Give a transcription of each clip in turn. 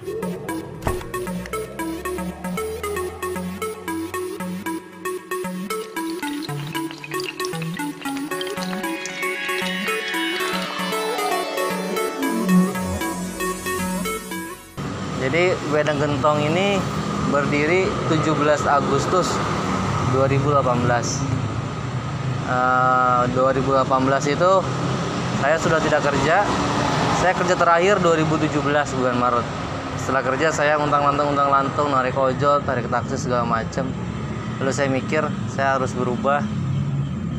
Jadi Wedang Gentong ini berdiri 17 Agustus 2018. 2018 itu saya sudah tidak kerja. Saya kerja terakhir 2017 bulan Maret. Setelah kerja saya untang-lantung narik ojol, tarik taksi segala macam. Lalu saya mikir saya harus berubah.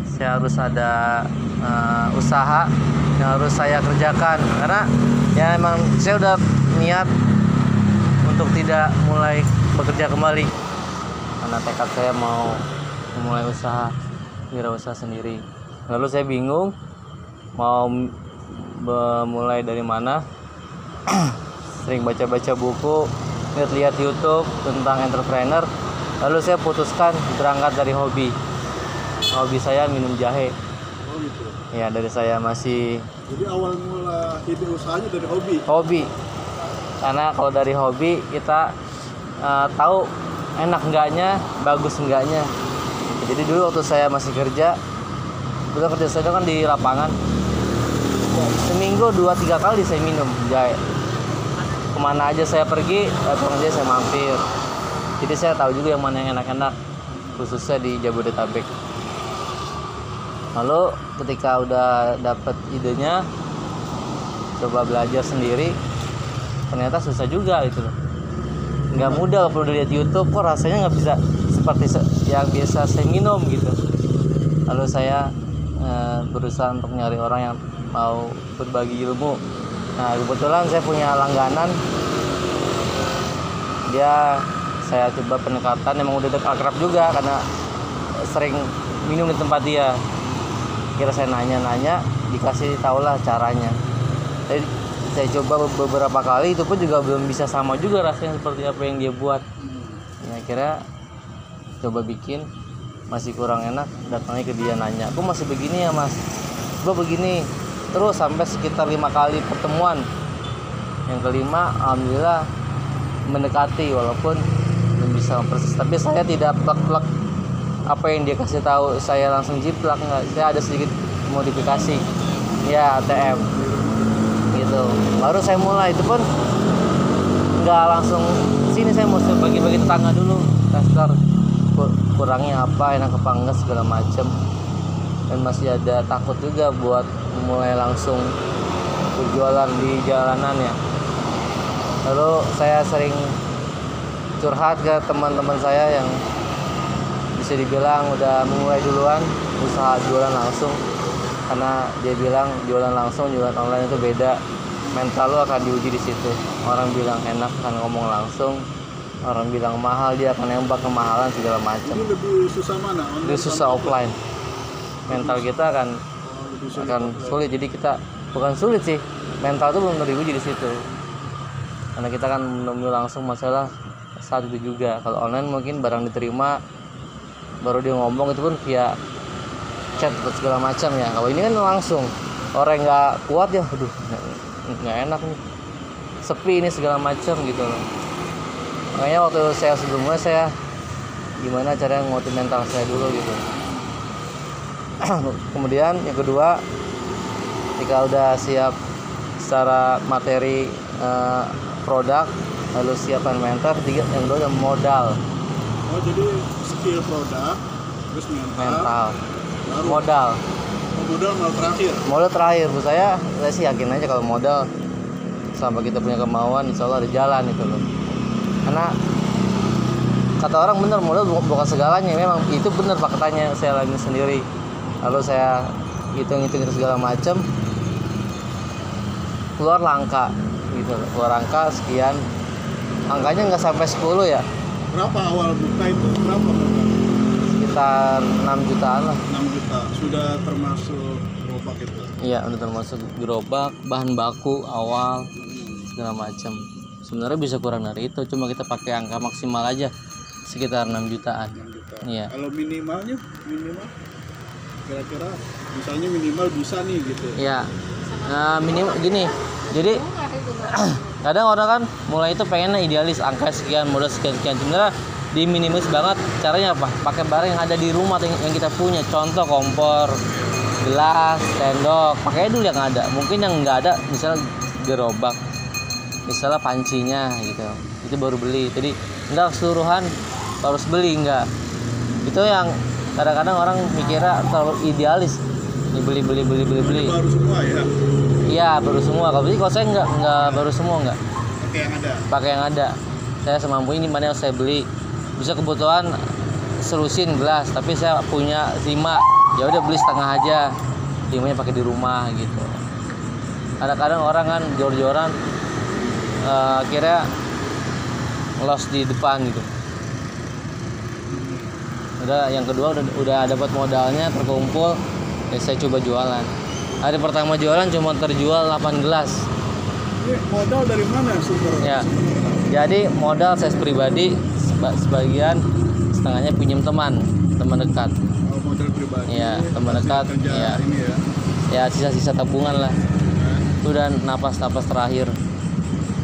Saya harus ada usaha yang harus saya kerjakan, karena ya emang saya udah niat untuk tidak mulai bekerja kembali, karena tekad saya mau memulai usaha, wirausaha sendiri. Lalu saya bingung mau mulai dari mana. Sering baca-baca buku, lihat YouTube tentang entrepreneur. Lalu saya putuskan berangkat dari hobi. Hobi saya minum jahe. Oh gitu. Ya, dari saya masih. Jadi awal mula ide usahanya dari hobi. Hobi. Karena kalau dari hobi kita tahu enak enggaknya, bagus enggaknya. Jadi dulu waktu saya masih kerja saya kan di lapangan. Seminggu 2-3 kali saya minum jahe. Kemana aja saya pergi, datang aja saya mampir. Jadi saya tahu juga yang mana yang enak-enak, khususnya di Jabodetabek. Lalu ketika udah dapet idenya, coba belajar sendiri, ternyata susah juga gitu loh. Nggak mudah kalau udah lihat YouTube, kok rasanya nggak bisa seperti yang biasa saya minum gitu. Lalu saya berusaha untuk nyari orang yang mau berbagi ilmu. Nah, kebetulan saya punya langganan. Saya coba pendekatan, emang udah akrab juga karena sering minum di tempat dia. Kira saya nanya-nanya, dikasih tahulah caranya. Jadi saya coba beberapa kali, itu pun juga belum bisa sama juga rasanya seperti apa yang dia buat. Ya, akhirnya coba bikin, masih kurang enak, datangnya ke dia nanya, "Kok masih begini ya mas?" "Gua begini." Terus sampai sekitar 5 kali pertemuan. Yang kelima alhamdulillah mendekati, walaupun belum bisa persis. Tapi saya tidak plek-plek apa yang dia kasih tahu, saya langsung jiplak, enggak. Saya ada sedikit modifikasi. Ya, ATM. Gitu. Baru saya mulai, itu pun enggak langsung sini, saya mau bagi-bagi tetangga dulu, tester kurangnya apa, enak apa enggak segala macam. Dan masih ada takut juga buat mulai langsung berjualan di jalanan ya. Lalu saya sering curhat ke teman-teman saya yang bisa dibilang udah mulai duluan usaha jualan langsung, karena dia bilang jualan langsung, jualan online itu beda. Mental lu akan diuji di situ. Orang bilang enak akan ngomong langsung, orang bilang mahal dia akan nembak kemahalan segala macam. Ini lebih susah mana? Lebih susah offline. Mental kita akan sulit. Jadi kita bukan sulit sih, mental itu belum diuji di situ. Karena kita kan menemui langsung masalah saat itu juga. Kalau online mungkin barang diterima, baru dia ngomong, itu pun via chat atau segala macam ya. Kalau ini kan langsung, orang nggak kuat ya, aduh nggak enak nih, sepi ini segala macam gitu loh. Makanya waktu saya sebelumnya, saya gimana caranya nguatin mental saya dulu gitu. Kemudian yang kedua, ketika udah siap secara materi produk, lalu siapkan mental, ketiga yang kedua modal. Oh, jadi skill produk, terus mental. Modal terakhir. Bu saya sih yakin aja kalau modal, selama kita punya kemauan, insya Allah ada jalan itu loh. Karena kata orang bener, modal bukan segalanya. Memang itu bener faktanya, saya alami sendiri. Lalu saya hitung segala macam, keluar angka gitu, keluar angka sekian, angkanya nggak sampai 10 ya. Berapa awal buka itu? Berapa? Sekitar 6 jutaan lah. 6 juta sudah termasuk gerobak itu? Iya, udah termasuk gerobak, bahan baku awal segala macam. Sebenarnya bisa kurang dari itu, cuma kita pakai angka maksimal aja sekitar 6 jutaan. 6 juta. Iya. Kalau minimal kira-kira misalnya minimal bisa nih gitu. Iya. Nah, minimal gini. Jadi kadang orang kan mulai itu pengennya idealis, angka sekian, modal sekian. Sebenarnya diminimalis banget. Caranya apa? Pakai barang yang ada di rumah yang kita punya. Contoh kompor, gelas, sendok, pakai dulu yang ada. Mungkin yang nggak ada, misalnya gerobak, misalnya pancinya gitu, itu baru beli. Jadi nggak keseluruhan harus beli, nggak. Itu yang kadang-kadang orang mikirnya terlalu idealis. Ini beli. Baru semua ya. Iya, baru semua. Kalau saya nggak baru semua, nggak. Pakai yang ada. Saya semampu ini mana yang saya beli. Bisa kebutuhan selusin gelas, tapi saya punya 5, ya udah beli setengah aja, 5-nya pakai di rumah gitu. Kadang-kadang orang kan jor-joran, akhirnya loss di depan gitu. Udah yang kedua udah dapat modalnya terkumpul, ya saya coba jualan. Hari pertama jualan cuma terjual 8 gelas. Ini modal dari mana sumbernya? Ya. Jadi modal saya pribadi, sebagian setengahnya pinjam teman dekat. Oh, modal pribadi. Iya, teman dekat. Iya. Ini ya. Ya sisa-sisa tabungan lah. Itu dan napas terakhir.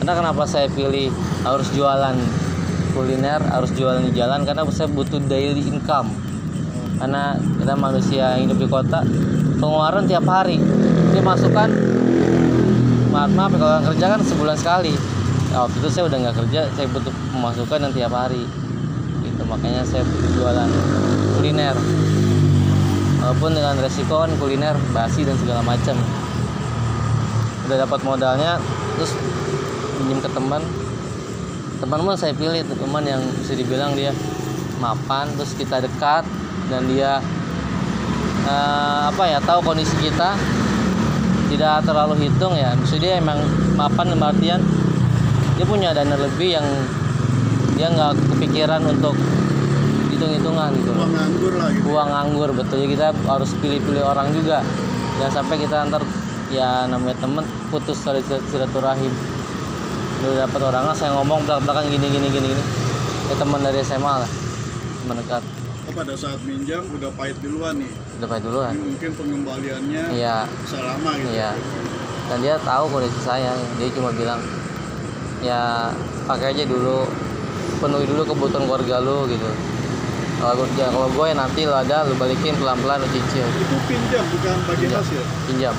Karena kenapa saya pilih harus jualan kuliner, harus jualan di jalan, karena saya butuh daily income. Karena kita manusia yang hidup di kota, pengeluaran tiap hari. Ini masukan, maaf kalau kerja kan sebulan sekali. Nah, waktu itu saya udah nggak kerja, saya butuh pemasukan yang tiap hari. Gitu, makanya saya jualan kuliner. Walaupun dengan resiko kan kuliner basi dan segala macam. Udah dapat modalnya, terus pinjam ke teman pun saya pilih teman yang bisa dibilang dia mapan, terus kita dekat dan dia tahu kondisi kita, tidak terlalu hitung ya. Maksudnya dia emang mapan dalam artian dia punya dana lebih yang dia nggak kepikiran untuk hitung-hitungan gitu. Uang nganggur lah gitu. Uang nganggur, betul. Jadi kita harus pilih-pilih orang juga. Jangan sampai kita ntar ya namanya temen putus dari silaturahim. Udah dapat orangnya saya ngomong belakang gini. Ya teman dari SMA lah, teman dekat. Oh, pada saat minjam udah pahit duluan nih. Udah pahit duluan. Ini mungkin pengembaliannya Iya. bisa lama gitu. Iya. Dan dia tahu kondisi saya. Dia cuma bilang ya pakai aja dulu, penuhi dulu kebutuhan keluarga lu gitu. Kalau gue ya nanti lo ada, lu balikin pelan-pelan, lu cicil. Itu pinjam bukan bagi hasil. Pinjam.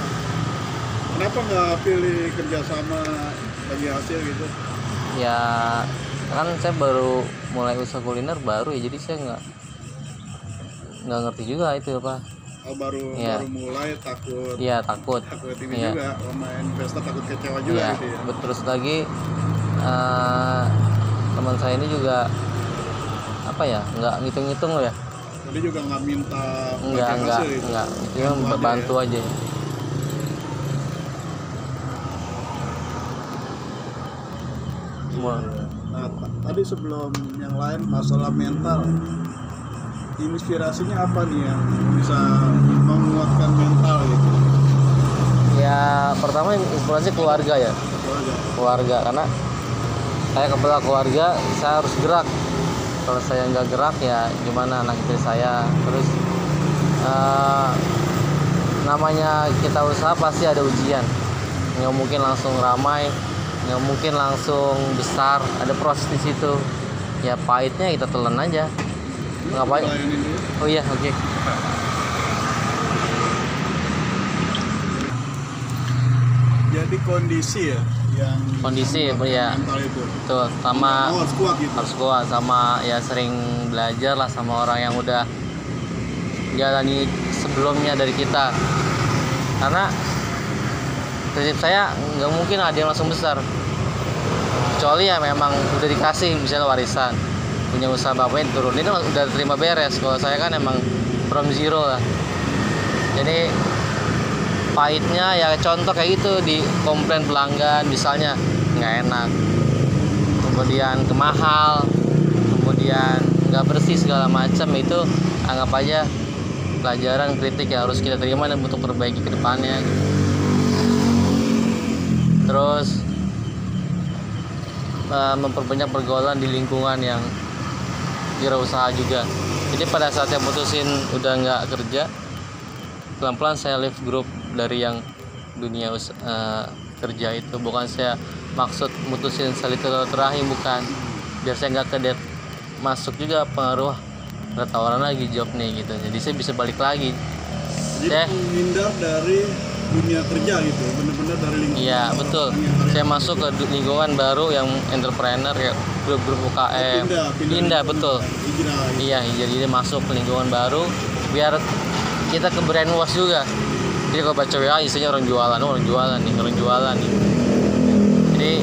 Kenapa nggak pilih kerjasama bagi hasil gitu? Ya kan saya baru mulai usaha kuliner baru ya, jadi saya nggak ngerti juga itu apa. Oh, baru mulai takut. Iya, takut Ini juga sama investor, takut kecewa juga gitu ya. Terus lagi teman saya ini juga nggak ngitung-ngitung loh ya. Jadi juga nggak minta enggak, cuma bantu aja. Nah, tadi sebelum yang lain masalah mental, inspirasinya apa nih yang bisa menguatkan mental gitu? Ya pertama inspirasi keluarga ya. Keluarga, karena saya kepala keluarga, saya harus gerak. Kalau saya nggak gerak ya gimana anak istri saya. Terus namanya kita usaha pasti ada ujian, nggak mungkin langsung ramai, nggak mungkin langsung besar, ada proses di situ. Ya pahitnya kita telan aja. Ngapain? Oh iya, oke. Jadi kondisi ya yang Kondisi ya mental itu. Betul, sama harus kuat gitu. harus kuat, sama ya sering belajar lah sama orang yang udah jalani sebelumnya dari kita. Karena prinsip saya nggak mungkin ada yang langsung besar, kecuali ya memang udah dikasih misalnya warisan, punya usaha bapaknya diturunin udah terima beres. Kalau saya kan emang from zero lah, jadi pahitnya ya contoh kayak gitu, di komplain pelanggan misalnya nggak enak, kemudian kemahal, kemudian nggak bersih segala macam, itu anggap aja pelajaran kritik yang harus kita terima dan untuk perbaiki ke depannya gitu. Terus memperbanyak pergaulan di lingkungan yang wirausaha juga. Jadi pada saat saya putusin udah nggak kerja, pelan-pelan saya leave grup dari yang dunia kerja itu. Bukan saya maksud mutusin silaturahim, bukan. Biar saya nggak kedet masuk juga pengaruh, ada tawaran lagi job nih gitu, jadi saya bisa balik lagi. Jadi Saya menghindar dari dunia kerja gitu, benar-benar dari lingkungan. iya betul, saya masuk ke lingkungan baru yang entrepreneur, kayak grup-grup UKM. Pindah betul. Hijrah. Iya, jadi masuk ke lingkungan baru biar kita ke brainwash juga. Jadi kalau baca WA isinya orang jualan nih. Jadi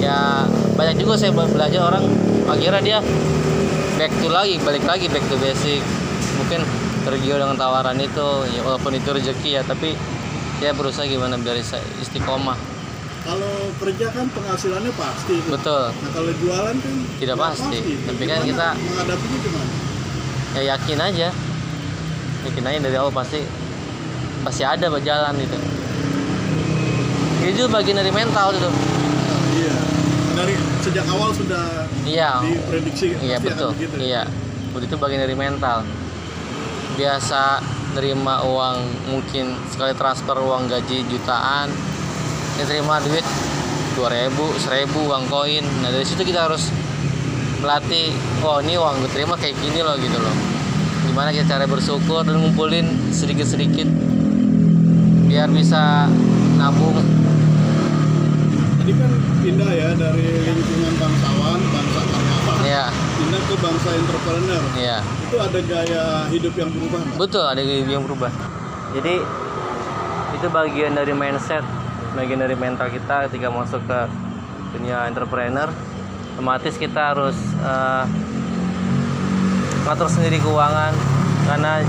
ya banyak juga saya belajar orang akhirnya dia balik lagi back to basic. Mungkin tergiur dengan tawaran itu, ya walaupun itu rezeki ya, tapi ya berusaha gimana biar istiqomah. Kalau kerja kan penghasilannya pasti. Betul. Nah kalau jualan kan Tidak nggak pasti. Tapi kan kita menghadapinya gimana? ya yakin aja dari awal pasti ada berjalan gitu. Itu bagian dari mental itu. Iya. Dari sejak awal sudah diprediksi Iya pasti betul. akan begitu. Iya. Itu bagian dari mental. Biasa nerima uang, mungkin sekali transfer uang gaji jutaan, kita terima duit 2.000, 1.000 uang koin. Nah dari situ kita harus melatih, ini uang gue terima kayak gini loh gitu loh. Gimana kita cara bersyukur dan ngumpulin sedikit-sedikit biar bisa nabung. Tadi kan pindah ya dari lingkungan bangsawan, bangsa karyawan, Iya. pindah ke bangsa entrepreneur. Iya. Itu ada gaya hidup yang berubah nggak? Betul, ada yang berubah. Jadi itu bagian dari mindset, bagian dari mental kita ketika masuk ke dunia entrepreneur. Otomatis kita harus ngatur sendiri keuangan, karena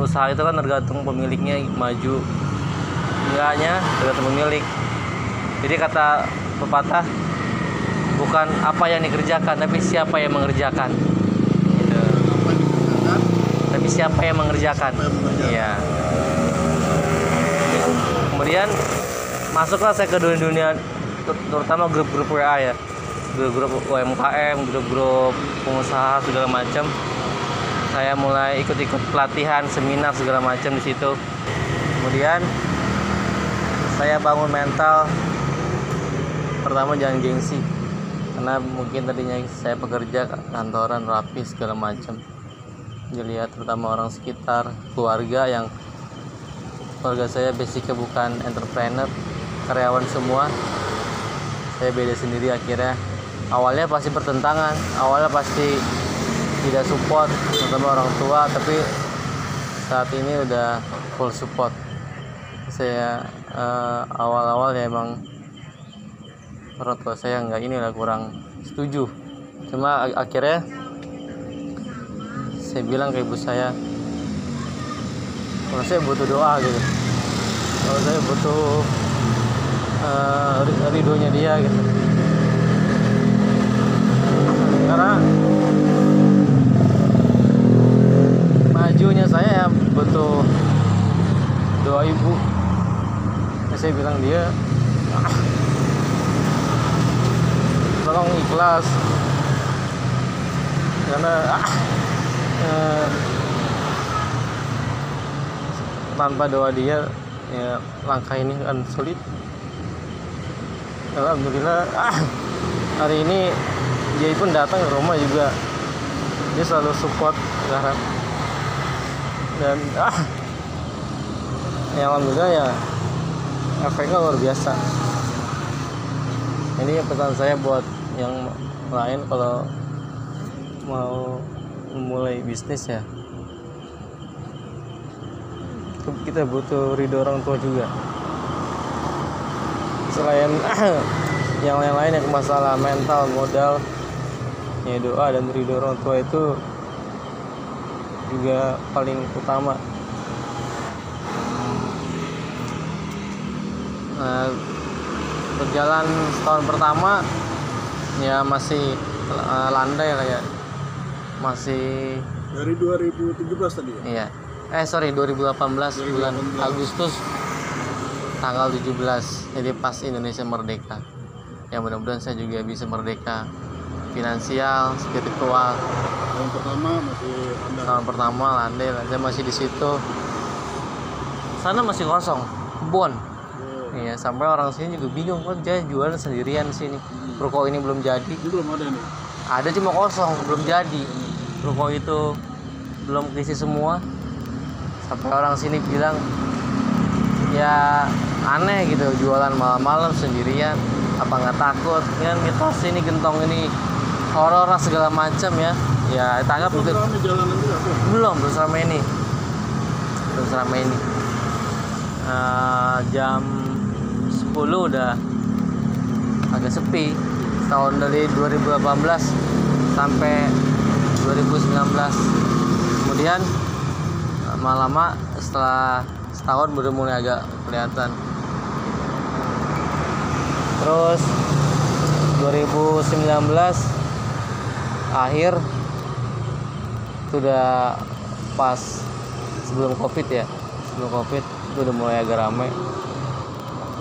usaha itu kan tergantung pemiliknya maju enggaknya, tergantung pemilik. Jadi kata pepatah, bukan apa yang dikerjakan tapi siapa yang mengerjakan gitu. Apa yang dikerjakan? Tapi siapa yang mengerjakan. Iya. Kemudian masuklah saya ke dunia terutama grup-grup WA ya, grup-grup UMKM, grup-grup pengusaha segala macam. Saya mulai ikut-ikut pelatihan, seminar segala macam di situ. Kemudian saya bangun mental, pertama jangan gengsi, karena mungkin tadinya saya pekerja kantoran rapi segala macam, dilihat terutama orang sekitar, keluarga saya basicnya bukan entrepreneur, karyawan semua. Saya beda sendiri. Akhirnya awalnya pasti bertentangan, awalnya pasti tidak support, terutama orang tua, tapi saat ini udah full support. Saya awal-awal ya emang orang tua saya kurang setuju, cuma akhirnya saya bilang ke ibu saya, kalau saya butuh doa gitu, kalau saya butuh ridhonya dia gitu, karena majunya saya butuh doa ibu. Saya bilang dia tolong ikhlas, karena tanpa doa dia ya langkah ini akan sulit. Alhamdulillah hari ini dia pun datang ke rumah juga, dia selalu support sekarang, dan ya alhamdulillah ya efeknya luar biasa. Ini pesan saya buat yang lain kalau mau memulai bisnis ya, kita butuh ridho orang tua juga. Selain yang lain-lain yang masalah mental, modal, ya doa dan ridho orang tua itu juga paling utama. Berjalan setahun pertama ya masih landai lah ya, masih dari 2017 tadi ya? Iya. 2018 bulan Agustus tanggal 17. Jadi pas Indonesia merdeka. Ya mudah-mudahan saya juga bisa merdeka finansial, spiritual. Tahun pertama landai lah. Saya masih di situ. Sana masih kosong, kebun. Iya, sampai orang sini juga bingung kok dia jualan sendirian sini. Ruko ini belum jadi. Ini belum ada nih. Ada cuma kosong, belum jadi. Ruko itu belum keisi semua. Sampai orang sini bilang ya aneh gitu jualan malam-malam sendirian. Apa nggak takut? Kan mitos ini gentong ini horor segala macam ya. Ya tanggap Belum gitu. ramai jalanan juga tuh. Belum seramai ini. Belum seramai ini. Jam 10 udah agak sepi. Tahun dari 2018 sampai 2019. Kemudian lama-lama setelah setahun baru mulai agak kelihatan. Terus 2019 akhir itu udah pas sebelum covid ya, sebelum covid itu udah mulai agak ramai,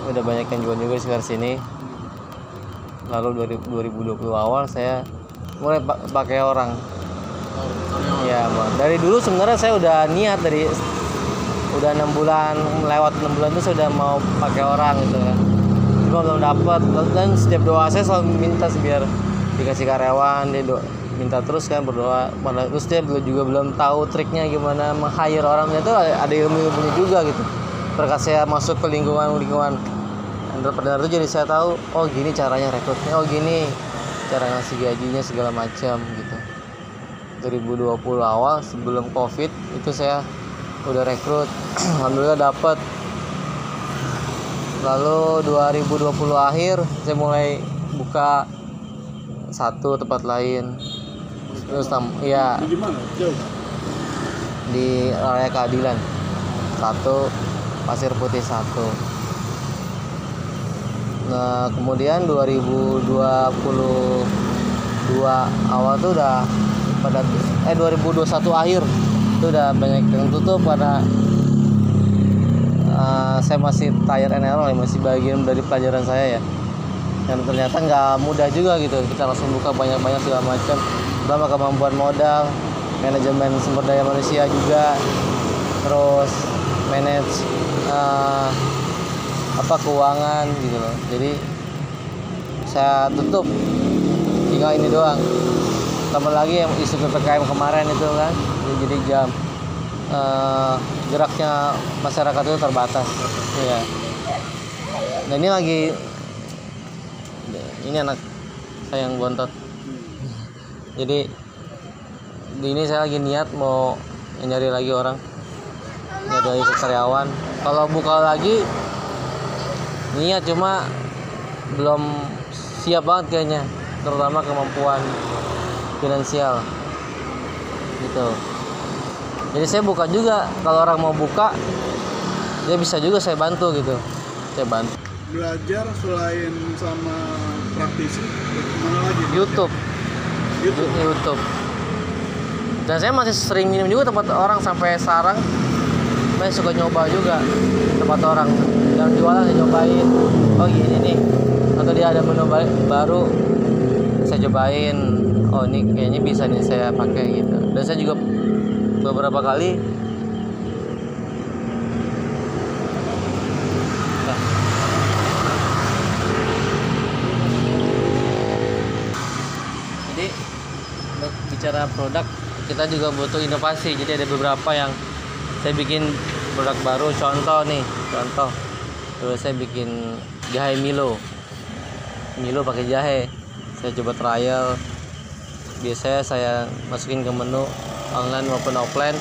udah banyak yang jual juga di sekitar sini. Lalu 2020 awal saya mulai pakai orang. Ya bang, dari dulu sebenarnya saya udah niat udah 6 bulan, lewat 6 bulan itu saya udah mau pakai orang gitu kan, cuma belum dapat. Dan setiap doa saya selalu minta biar dikasih karyawan, dia minta terus kan, berdoa. Terus dia juga belum tahu triknya gimana meng-hire orangnya, itu ada ilmu-ilmunya juga gitu. Berkat saya masuk ke lingkungan entrepreneur itu, jadi saya tahu oh gini caranya rekrutnya, oh gini cara ngasih gajinya segala macam gitu. 2020 awal sebelum covid itu saya udah rekrut, alhamdulillah dapet. Lalu 2020 akhir saya mulai buka satu tempat lain. Terus ya Di mana? Jauh. di area Keadilan satu, Pasir Putih satu. Nah kemudian 2022 awal tuh udah pada 2021 akhir itu udah banyak yang tutup karena saya masih trial and error, masih bagian dari pelajaran saya ya. Dan ternyata nggak mudah juga gitu, kita langsung buka banyak-banyak segala macam. Pertama kemampuan modal, manajemen sumber daya manusia juga, terus manage keuangan gitu loh. Jadi saya tutup, tinggal ini doang. Tambah lagi yang isu PPKM kemarin itu kan, jadi jam geraknya masyarakat itu terbatas. Iya. Nah ini lagi, ini anak saya yang bontot. Jadi ini saya lagi niat mau nyari lagi orang, nyari lagi karyawan. Kalau buka lagi niat, cuma belum siap banget kayaknya, terutama kemampuan finansial gitu. Jadi saya buka juga, kalau orang mau buka dia bisa juga saya bantu gitu, saya bantu. Belajar selain sama praktisi, mana lagi? YouTube. Dan saya masih sering minum juga tempat orang sampai sekarang. Saya suka nyoba juga tempat orang yang jualan, saya cobain. Oh gini nih, atau dia ada menu baru, saya cobain. Oh ini kayaknya bisa nih saya pakai gitu. Dan saya juga beberapa kali jadi bicara produk, kita juga butuh inovasi. Jadi ada beberapa yang saya bikin produk baru. Contoh terus saya bikin jahe Milo pakai jahe. Saya coba trial, biasanya saya masukin ke menu online maupun offline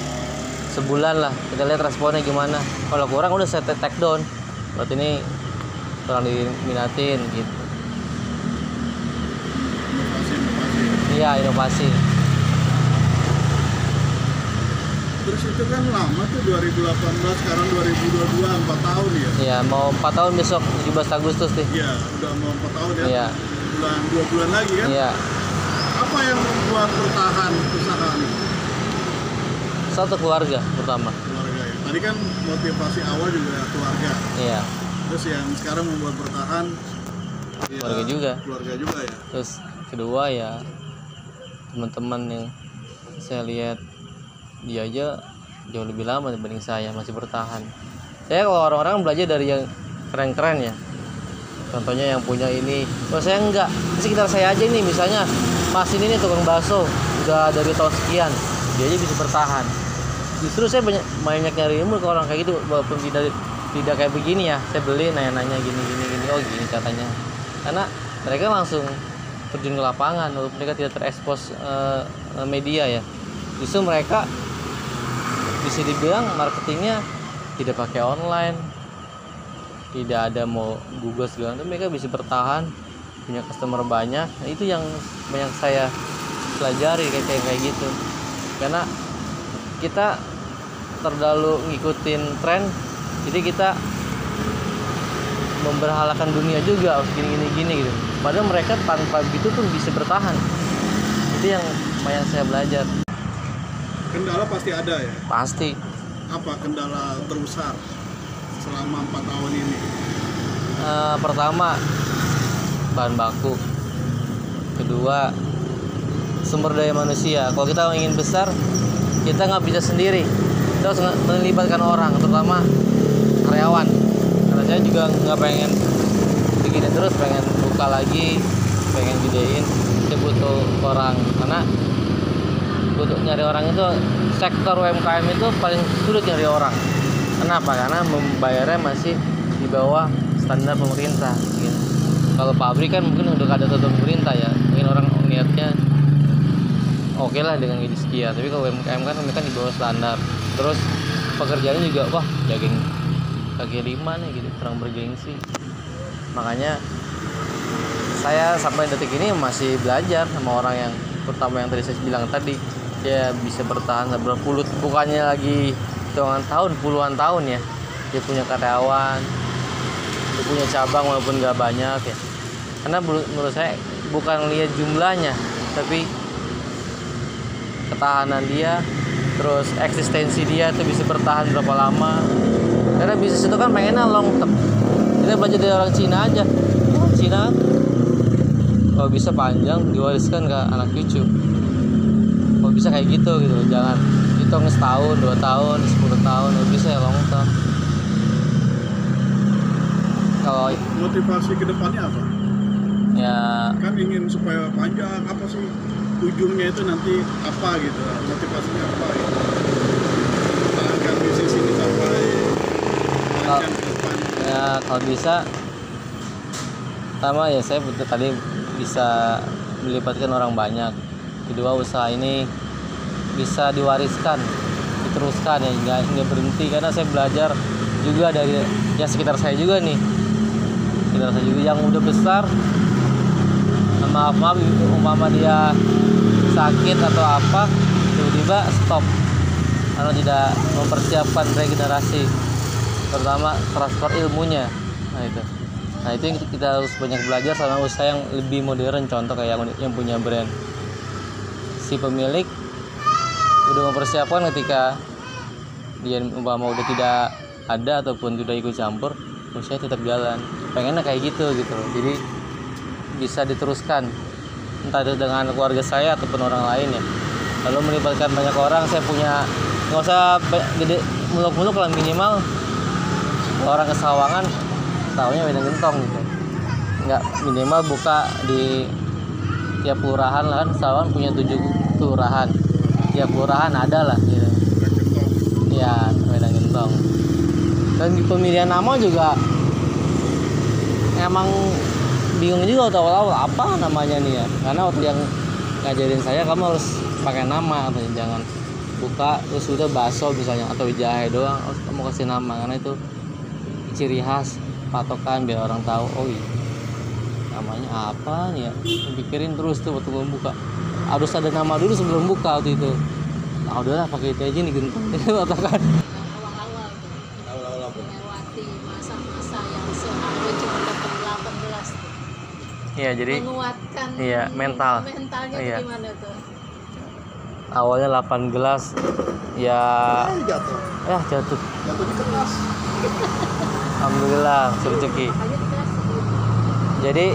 sebulan lah, kita lihat responnya gimana. Kalau kurang udah saya take down, berarti ini kurang diminatin gitu. Iya, inovasi. Terus itu kan lama tuh, 2018, sekarang 2022, 4 tahun ya? Iya, mau 4 tahun besok, 17 Agustus nih. Iya, udah mau 4 tahun ya? Iya. 2 bulan lagi kan? Iya. Apa yang membuat bertahan usaha ini? Satu, keluarga pertama. Keluarga ya. Tadi kan motivasi awal juga keluarga. Iya. Terus yang sekarang membuat bertahan ya, Keluarga juga. Keluarga juga ya. Terus kedua ya teman-teman yang saya lihat dia aja jauh lebih lama dibanding saya masih bertahan. Saya kalau orang-orang belajar dari yang keren-keren ya. Contohnya yang punya ini, kalau saya enggak, di sekitar saya aja nih misalnya Mas ini nih tukang bakso udah dari tahun sekian, dia aja bisa bertahan. Justru saya banyak nyari ilmu ke orang kayak gitu, walaupun tidak kayak begini ya. Saya beli nanya-nanya gini, oh gini katanya. Karena mereka langsung terjun ke lapangan, walaupun mereka tidak terekspos media ya. Justru mereka bisa dibilang marketingnya tidak pakai online, tidak ada mau Google segala, mereka bisa bertahan, punya customer banyak. Nah, itu yang banyak saya pelajari kayak gitu. Karena kita terlalu ngikutin tren, jadi kita memberhalakan dunia juga harus gini gitu. Padahal mereka tanpa begitu pun bisa bertahan. Itu yang banyak saya belajar. Kendala pasti ada ya. Pasti. Apa kendala terbesar selama 4 tahun ini? Pertama, bahan baku. Kedua, sumber daya manusia. Kalau kita ingin besar, kita nggak bisa sendiri. Kita harus melibatkan orang, terutama karyawan. Karena saya juga nggak pengen begini terus, pengen buka lagi, pengen gedein. Kita butuh orang. Karena untuk nyari orang itu, sektor UMKM itu paling sulit nyari orang. Kenapa? Karena membayarnya masih di bawah standar pemerintah gitu. Kalau pabrik kan mungkin udah ada tutup pemerintah ya, mungkin orang niatnya oke lah dengan gaji sekian. Tapi kalau UMKM kan mereka di bawah standar. Terus pekerjaannya juga wah jaging kaki lima nih gitu, kurang bergengsi. Makanya saya sampai detik ini masih belajar sama orang yang pertama yang tadi saya bilang tadi. Dia bisa bertahan berpuluh, bukannya lagi hitungan tahun, puluhan tahun ya. Dia punya karyawan, dia punya cabang walaupun nggak banyak ya. Karena menurut saya bukan lihat jumlahnya, tapi ketahanan dia, terus eksistensi dia tuh bisa bertahan berapa lama. Karena bisnis itu kan pengennya long term. Kita belajar dari orang Cina aja. Orang Cina kalau bisa panjang diwariskan ke anak cucu. Kalau bisa kayak gitu, jangan hitung setahun, 2 tahun, 10 tahun, kalau bisa ya long term. Kalau motivasi kedepannya apa? Ya Kan ingin supaya panjang, apa sih ujungnya itu nanti apa gitu? Motivasinya apa gitu? Agar bisnis ini sampai panjang ke depan. ya kalau bisa, pertama ya saya tadi bisa melibatkan orang banyak. Kedua, usaha ini bisa diwariskan, diteruskan ya, nggak berhenti. Karena saya belajar juga dari ya sekitar saya juga nih, sekitar saya juga yang udah besar. Maaf umpama dia sakit atau apa, tiba-tiba stop karena tidak mempersiapkan regenerasi, terutama transfer ilmunya. Nah itu yang kita harus banyak belajar sama usaha yang lebih modern. Contoh kayak yang punya brand, si pemilik udah mempersiapkan ketika dia umpama udah tidak ada ataupun sudah ikut campur, usaha tetap jalan. Pengennya kayak gitu. Jadi bisa diteruskan entah itu dengan keluarga saya ataupun orang lain ya. Lalu melibatkan banyak orang. Saya punya, nggak usah gede muluk-muluk lah, minimal orang ke Sawangan tahunya Wedang Gentong gitu. Nggak, minimal buka di tiap kelurahan lah, kan Sawangan punya 7 kelurahan, tiap kelurahan ada lah gitu. Ya, Wedang Gentong. Dan di pemilihan nama juga emang bingung juga awal-awal apa namanya nih ya. Karena waktu yang ngajarin saya, kamu harus pakai nama atau jangan buka terus udah bakso misalnya atau jahe doang, harus kamu kasih nama. Karena itu ciri khas, patokan biar orang tahu, oh iya namanya apa nih ya. Pikirin terus tuh waktu membuka, harus ada nama dulu sebelum buka waktu itu. Nah udahlah pakai itu aja nih, Gentong itu patokan. Awal-awal melewati masa-masa yang seharusnya cuma dapat 18 tuh. Iya, jadi menguatkan mentalnya iya. Gimana tuh? Awalnya 8 gelas ya jatuh di kelas. alhamdulillah rezeki. Makanya di kelas gitu. Jadi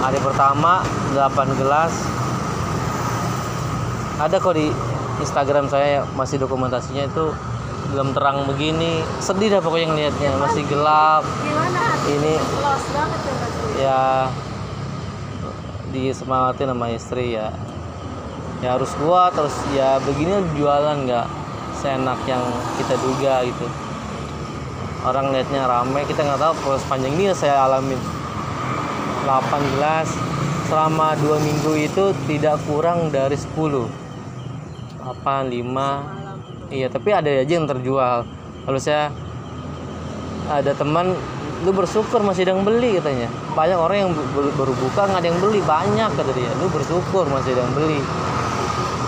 hari pertama 8 gelas ada kok di Instagram saya, masih dokumentasinya itu belum terang begini, sedih dah pokoknya ngelihatnya, masih gelap. Gimana hati? Ini Los banget ya berarti. ya disemangatin sama istri ya. Ya harus kuat, terus ya begini jualan nggak seenak yang kita duga gitu. Orang lihatnya rame, kita nggak tahu proses panjang ini saya alamin 8 gelas selama 2 minggu itu tidak kurang dari 10, 8, 5. Iya, tapi ada aja yang terjual. Lalu saya ada teman, lu bersyukur masih ada yang beli katanya. Banyak orang yang baru buka nggak ada yang beli, banyak kata dia. Lu bersyukur masih ada yang beli.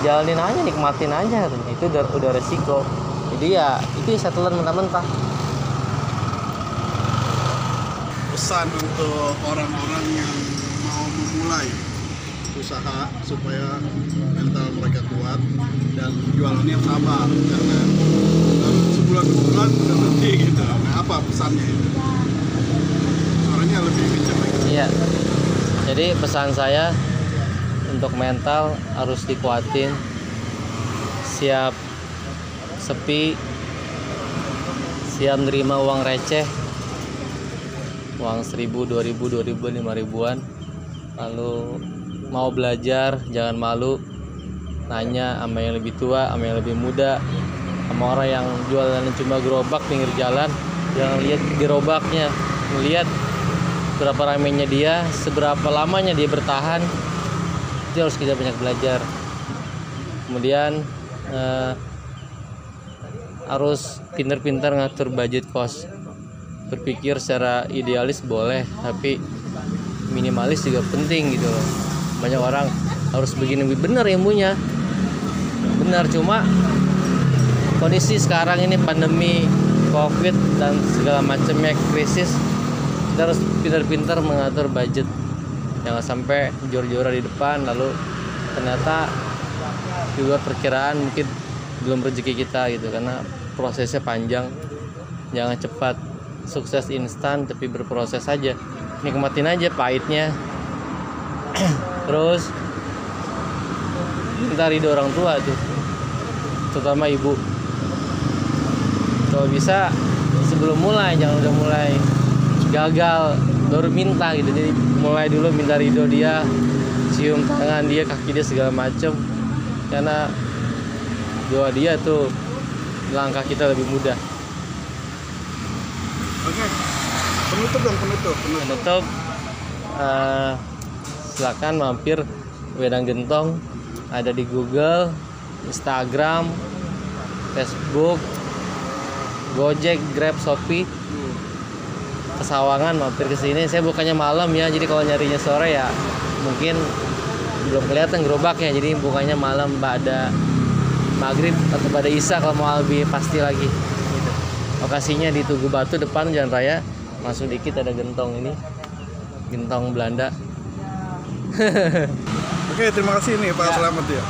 Jalanin aja, nikmatin aja katanya. Itu udah resiko. Jadi ya itu saya telan mentah-mentah. Pesan untuk orang-orang yang mau memulai usaha supaya mental mereka kuat dan jualannya sabar, karena sebulan 2 bulan udah berhenti gitu. Nah, apa pesannya itu? Suaranya lebih kencang lagi. Iya. Jadi pesan saya untuk mental harus dikuatin. Siap sepi, siap nerima uang receh, uang 1.000, 2.000, 2.000, 5.000-an. Lalu mau belajar jangan malu, nanya sama yang lebih tua, sama yang lebih muda, sama orang yang jualan cuma gerobak pinggir jalan. Jangan lihat gerobaknya, melihat berapa ramainya dia, seberapa lamanya dia bertahan. Itu harus kita banyak belajar. Kemudian harus pintar-pintar ngatur budget cost. Berpikir secara idealis boleh, tapi minimalis juga penting gitu loh. Banyak orang harus begini, benar ilmunya, benar, cuma kondisi sekarang ini pandemi COVID dan segala macamnya krisis, kita harus pintar-pintar mengatur budget. Jangan sampai jor-joran di depan lalu ternyata juga perkiraan mungkin belum rezeki kita gitu, karena prosesnya panjang. Jangan cepat sukses instan, tapi berproses aja, nikmatin aja pahitnya. Terus minta ridho orang tua tuh, terutama ibu. Kalau bisa sebelum mulai, jangan udah mulai gagal baru minta gitu. Jadi mulai dulu minta ridho dia, cium tangan dia, kaki dia, segala macem, karena doa dia tuh langkah kita lebih mudah. Oke, penutup dong, penutup. Silakan mampir Wedang Gentong, ada di Google, Instagram, Facebook, Gojek, Grab, Shopee. Kesawangan mampir ke sini. Saya bukannya malam ya, jadi kalau nyarinya sore ya mungkin belum kelihatan gerobaknya. Jadi bukannya malam, pada maghrib atau pada isya kalau mau lebih pasti lagi. Gitu. Lokasinya di Tugu Batu depan Jalan Raya. Masuk dikit ada gentong ini, gentong Belanda. Oke, terima kasih nih Pak Ya. Selamat ya.